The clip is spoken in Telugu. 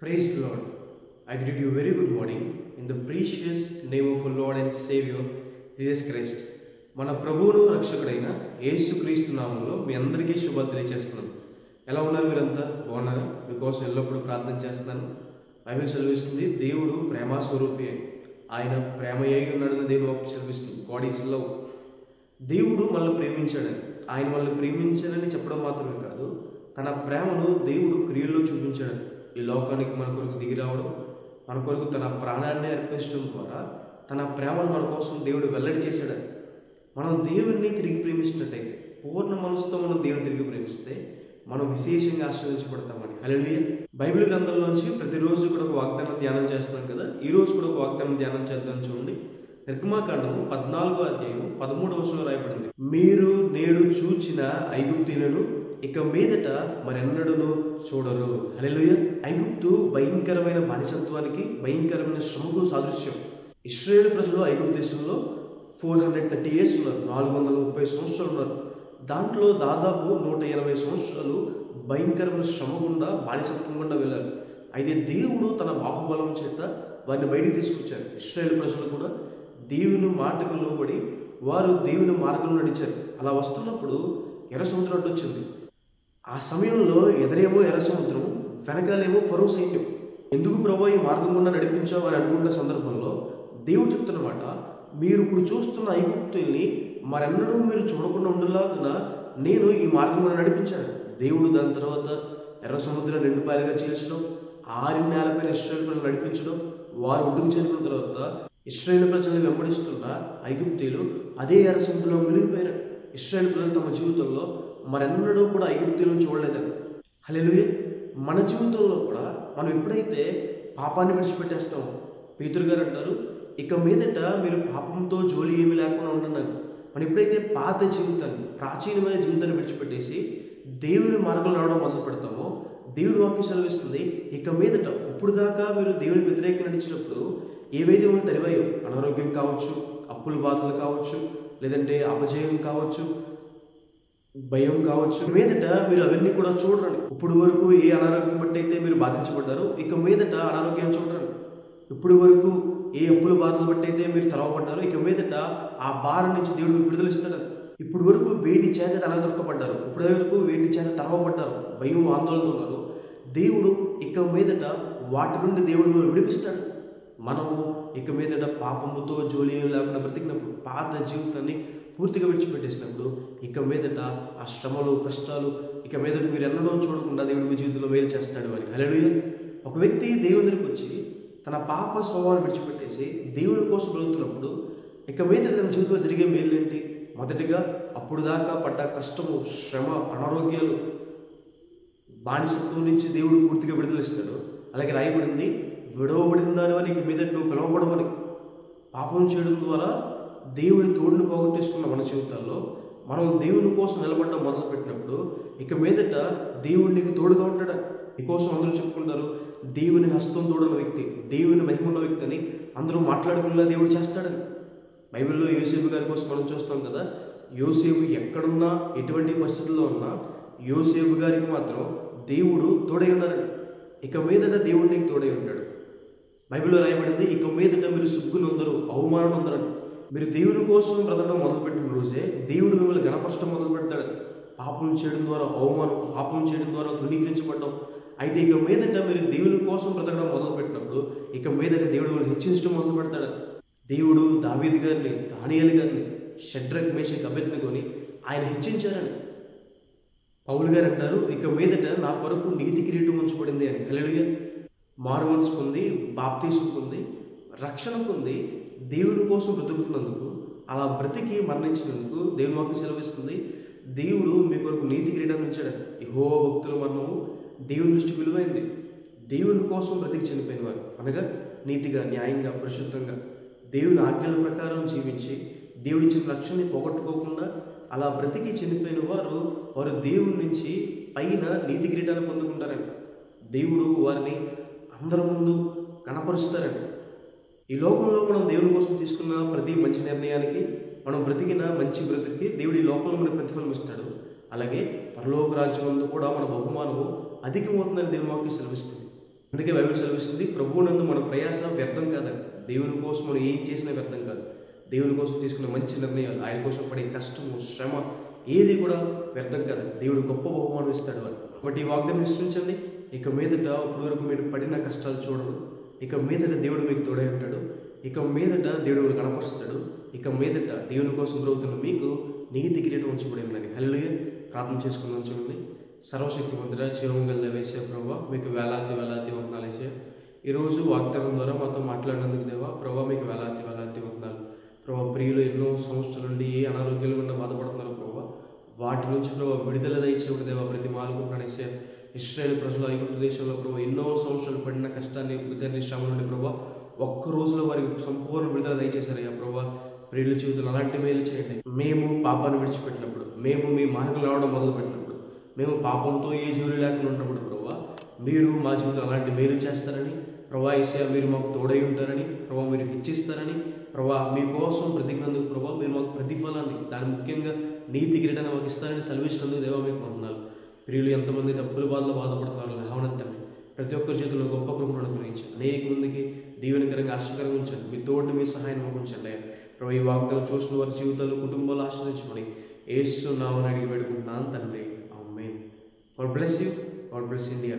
Praise the Lord. I greet you very good morning in the precious name of our Lord and Savior Jesus Christ. మన ప్రభువును రక్షకుడైన యేసుక్రీస్తు నామములో మీ అందరికీ శుభాలు తెలియజేస్తున్నాను. ఎలా ఉన్నారు మీరంతా? బాగున్నారా? మీకోసం ఎల్లప్పుడూ ప్రార్థన చేస్తున్నాను. బైబిల్ సెలవిస్తుంది దేవుడు ప్రేమ స్వరూపి. ఆయన ప్రేమయ్యై ఉన్నాడని దేవుడు వాక్యం సెలవిస్తుంది. God is love. దేవుడు మనల్ని ప్రేమించాడని, ఆయన మనల్ని ప్రేమించాడని చెప్పడం మాత్రమే కాదు, తన ప్రేమను దేవుడు క్రియల్లో చూపించాడని. ఈ లోకానికి మన కొరకు దిగి రావడం, మన కొరకు తన ప్రాణాన్ని అర్పించడం ద్వారా తన ప్రేమను మన కోసం దేవుడు వెల్లడి చేశాడని. మనం దేవుడిని తిరిగి ప్రేమించినట్టయితే, పూర్ణ మనసుతో మనం దేవుని తిరిగి ప్రేమిస్తే మనం విశేషంగా ఆశీర్వదించబడతామని. హల్లెలూయా. బైబిల్ గ్రంథంలోంచి ప్రతిరోజు కూడా ఒక వాగ్దానం ధ్యానం చేస్తున్నాం కదా. ఈ రోజు కూడా ఒక వాగ్దానం ధ్యానం చేద్దాం. చూడండి, నిర్గమాకాండము 14వ అధ్యాయం 13వ వచనంలో రాయబడింది, మీరు నేడు చూచిన ఐగుప్తీయులను ఇక మీదట మరెన్నడూను చూడరు. హల్లెలూయా. ఐగుప్తు భయంకరమైన బానిసత్వానికి, భయంకరమైన శ్రమకు సాదృశ్యం. ఇశ్రాయేలు ప్రజలు ఐగుప్తు దేశంలో 430 years ఉన్నారు, 430 సంవత్సరాలు ఉన్నారు. దాంట్లో దాదాపు 180 సంవత్సరాలు భయంకరమైన శ్రమ గుండా, బానిసత్వం గుండా వెళ్ళారు. అయితే దేవుడు తన బాహుబలం చేత వారిని బయటికి తీసుకొచ్చారు. ఇశ్రాయేలు ప్రజలు కూడా దేవుని మాటకు లోబడి వారు దేవుని మార్గంలో నడిచారు. అలా వస్తున్నప్పుడు ఎర్ర సముద్రం అడ్డొచ్చింది. ఆ సమయంలో ఎదరేమో ఎర్ర సముద్రం, వెనకాలేమో ఫరో సైన్యం. ఎందుకు ప్రభు ఈ మార్గం గుండా నడిపించావు అని అనుకున్న సందర్భంలో దేవుడు చెప్తున్నమాట, మీరు ఇప్పుడు చూస్తున్న ఐగుప్తుల్ని మరెన్నడూ మీరు చూడకుండా ఉండేలాగా నేను ఈ మార్గం గుండా నడిపించాను. దేవుడు దాని తర్వాత ఎర్ర సముద్రం 2 పాయలుగా చీల్చడం, ఆరిన నేలపైన ఇశ్రాయేలు ప్రజలు నడిపించడం, వారు ఒడ్డుకు చేరుకున్న తర్వాత ఇశ్రాయేలు ప్రజలను వెంబడిస్తున్న ఐగుప్తీయులు అదే ఎర్ర సముద్రంలో మునిగిపోయారు. ఇశ్రాయేలు ప్రజలు తమ జీవితంలో మరెన్నడూ కూడా ఐగుప్తీయులను చూడలేదని. హల్లెలూయా. మన జీవితంలో కూడా మనం ఎప్పుడైతే పాపాన్ని విడిచిపెట్టేస్తామో, పేతురు గారు అంటారు, ఇక మీదట మీరు పాపంతో జోలి ఏమీ లేకుండా ఉండండి. మనం ఎప్పుడైతే పాత జీవితాన్ని, ప్రాచీనమైన జీవితాన్ని విడిచిపెట్టేసి దేవుని మార్గంలో నడవడం మొదలు పెడతామో, దేవుని వాక్యం సెలవిస్తుంది, ఇక మీదట ఇప్పుడు దాకా మీరు దేవుని వ్యతిరేకంగా నడిచినప్పుడు ఏవైతే మనం తరివాయో, అనారోగ్యం కావచ్చు, అప్పుల బాధలు కావచ్చు, లేదంటే అపజయం కావచ్చు, భయం కావచ్చు, మీదట మీరు అవన్నీ కూడా చూడరండి. ఇప్పుడు వరకు ఏ అనారోగ్యం బట్టి అయితే మీరు బాధించబడ్డారో, ఇక మీదట అనారోగ్యం చూడరండి. ఇప్పుడు వరకు ఏ అప్పుల బాధలు బట్టి అయితే మీరు తరవబడ్డారో, ఇక మీదట ఆ భారం నుంచి దేవుడు మీకు విడుదల ఇస్తాడని. ఇప్పుడు వరకు వేటి చేత తలదొక్కబడ్డారు, ఇప్పుడు వరకు వేటి చేత తరవబడ్డారు, భయం ఆందోళనతో ఉన్నారు, దేవుడు ఇక మీదట వాటి నుండి దేవుడు మనం విడిపిస్తాడు. మనము ఇక మీదట పాపముతో జోలి లేకుండా బ్రతికినప్పుడు, పాత జీవితాన్ని పూర్తిగా విడిచిపెట్టేసినప్పుడు, ఇక మీదట ఆ శ్రమలు, కష్టాలు ఇక మీదట మీరు ఎన్నడూ చూడకుండా దేవుడు మీ జీవితంలో మేలు చేస్తాడు అని. హల్లెలూయా. ఒక వ్యక్తి దేవుని దగ్గరికి వచ్చి తన పాప స్వభావాన్ని విడిచిపెట్టేసి దేవుని కోసం బ్రతుకుతున్నప్పుడు, ఇక మీదట తన జీవితంలో జరిగే మేలు ఏంటి? మొదటిగా, అప్పుడు దాకా పడ్డ కష్టము, శ్రమ, అనారోగ్యాలు, బానిసత్వం నుంచి దేవుడు పూర్తిగా విడుదలిస్తాడు. అలాగే రాయబడింది, విడవబడిన దానివని ఇక మీదట నువ్వు పిలవబడవని. పాపం చేయడం ద్వారా దేవుని తోడును పోగొట్టేసుకున్న మన జీవితాల్లో మనం దేవుని కోసం నిలబడడం మొదలుపెట్టినప్పుడు, ఇక మీదట దేవుడు నీకు తోడుగా ఉంటాడు. మీకోసం అందరూ చెప్పుకుంటారు, దేవుని హస్తం తోడున్న వ్యక్తి, దేవుని మహిమన్న వ్యక్తి అని అందరూ మాట్లాడుకునేలా దేవుడు చేస్తాడని. బైబిల్లో యోసేపు గారి కోసం మనం చూస్తాం కదా. యోసేపు ఎక్కడున్నా, ఎటువంటి పరిస్థితుల్లో ఉన్నా, యోసేపు గారికి మాత్రం దేవుడు తోడై ఉన్నారని. ఇక మీదట దేవుడు నీకు తోడై ఉంటాడు. బైబిల్లో రాయబడింది, ఇక మీదట మీరు సిగ్గును అందరూ, అవమానం అందరని. మీరు దేవుని కోసం బ్రతకడం మొదలుపెట్టిన రోజే దేవుడు మిమ్మల్ని గణపరచడం మొదలు పెడతాడు. పాపం చేయడం ద్వారా అవమానం, పాపం చేయడం ద్వారా తృణీకరించబడ్డం. అయితే ఇక మీదట మీరు దేవుని కోసం బ్రతకడం మొదలుపెట్టినప్పుడు, ఇక మీదట దేవుడు మిమ్మల్ని హెచ్చించడం మొదలు పెడతాడు. దేవుడు దావీదు గారిని, దానియేలు గారిని, షడ్రక్, మేషక్, అబేద్నెగోని ఆయన హెచ్చించారని. పౌలు గారు అంటారు, ఇక మీదట నా కొరకు నీతి కిరీటం ఉంచబడింది అని. హల్లెలూయా. మారు మనసు పొంది, బాప్తీసం పొంది, రక్షణ పొంది, దేవుని కోసం బ్రతుకుతున్నందుకు, అలా బ్రతికి మరణించినందుకు దేవుని వాక్యం సెలవిస్తుంది, దేవుడు మీ కొరకు నీతి కిరీటాన్ని ఉంచాడని. యెహోవా భక్తుల మరణము దేవుని దృష్టికి విలువైంది. దేవుని కోసం బ్రతికి చనిపోయిన వారు, అనగా నీతిగా, న్యాయంగా, పరిశుద్ధంగా దేవుని ఆజ్ఞల ప్రకారం జీవించి దేవుడి ఇచ్చిన రక్షణని పోగొట్టుకోకుండా అలా బ్రతికి చనిపోయిన వారు, వారు దేవుని నుంచి పైన నీతి కిరీటాన్ని పొందుకుంటారని. దేవుడు వారిని అందరి ముందు కనపరుస్తారని. ఈ లోకంలో మనం దేవుని కోసం తీసుకున్న ప్రతి మంచి నిర్ణయానికి, మనం బ్రతికిన మంచి బ్రతికి దేవుడు ఈ లోకంలో మనకు ప్రతిఫలం ఇస్తాడు. అలాగే పరలోక రాజ్యం కూడా మన బహుమానము అధికమవుతుందని దేవుని వాక్యం సెలవిస్తుంది. అందుకే బైబిల్ చదివిస్తుంది, ప్రభువునందు మన ప్రయాస వ్యర్థం కాదండి. దేవుని కోసం మనం ఏం చేసినా వ్యర్థం కాదు. దేవుని కోసం తీసుకున్న మంచి నిర్ణయాలు, ఆయన కోసం పడే కష్టము, శ్రమ ఏది కూడా వ్యర్థం కాదు. దేవుడు గొప్ప బహుమానం ఇస్తాడు అని. కాబట్టి ఈ వాగ్దానం విశ్వసించండి. ఇక మీదట ఇప్పుడు వరకు మీరు పడిన కష్టాలు చూడరు. ఇక మీదట దేవుడు మీకు తోడై ఉంటాడు. ఇక మీదట దేవుడు మీకు కనపరుస్తాడు. ఇక మీదట దేవుని కోసం బ్రతుకుతున్న మీకు నీతి కిరీటం ఉంచబడిందని హల్లెలూయా. ప్రార్థన చేసుకుని ఉంచండి. సర్వశక్తిమంతుడా, జీవం గల దేవా, ప్రభువా మీకు వేలాది వందనాలు యేసయ్యా. ఈరోజు వాగ్దానం ద్వారా మాతో మాట్లాడినందుకు దేవా, ప్రభువా మీకు వేలాది వందనాలు. ప్రభావ ప్రియులు ఎన్నో సంవత్సరాల నుండి ఏ అనారోగ్యాలు ఉన్న బాధపడుతున్నారు ప్రభువా, వాటి నుంచి ప్రభావ విడుదల దయచేవుడు దేవా ప్రతి మాలుకుంటున్నాను యేసయ్యా. ఇశ్రాయేలు ప్రజలు ఐగుప్తు దేశంలో ప్రభావ ఎన్నో సంవత్సరాలు పడిన కష్టాన్ని, ఉదయాన్ని, శ్రమ నుండి ప్రభావ ఒక్క రోజులో వారికి సంపూర్ణ విడుదల దయచేశారయ్యా. ప్రభావ ప్రియుల జీవితంలో అలాంటి మేలు చేయండి. మేము పాపాన్ని విడిచిపెట్టినప్పుడు, మేము మీ మార్గం రావడం మొదలుపెట్టినప్పుడు, మేము పాపంతో ఏ జోలి లేకుండా ఉన్నప్పుడు ప్రభావ మీరు మా జీవితంలో అలాంటి మేలు చేస్తారని ప్రభా యేసయ్యా, మీరు మాకు తోడై ఉంటారని ప్రభావ మీరు హెచ్చిస్తారని ప్రభా మీకోసం బ్రతికినందుకు ప్రభావ మీరు మాకు ప్రతిఫలాన్ని, దాని ముఖ్యంగా నీతి కిరీటాన్ని మాకు ఇస్తారని సెలవిస్తున్నందుకు దేవా మీకు వందనాలు. ప్రియులు ఎంతమంది తప్పుల బాధలో బాధపడుతున్నారు లేవనెత్తండి. ప్రతి ఒక్కరి చేతుల్లో గొప్ప కృపను అనుగ్రహించి అనేక మందికి దీవెనకరంగా ఆశ్చర్యంగా ఉంచండి. మీ తోడు మీ సహాయం మాకు ఉంచండి. ప్రభు ఈ వాగ్దానం చూసిన వారి జీవితాల్లో కుటుంబాలు ఆశ్రయించమని యేసు నామమున అడిగి వేడుకుంటున్నాను తండ్రి. Amen. God bless you. God bless India.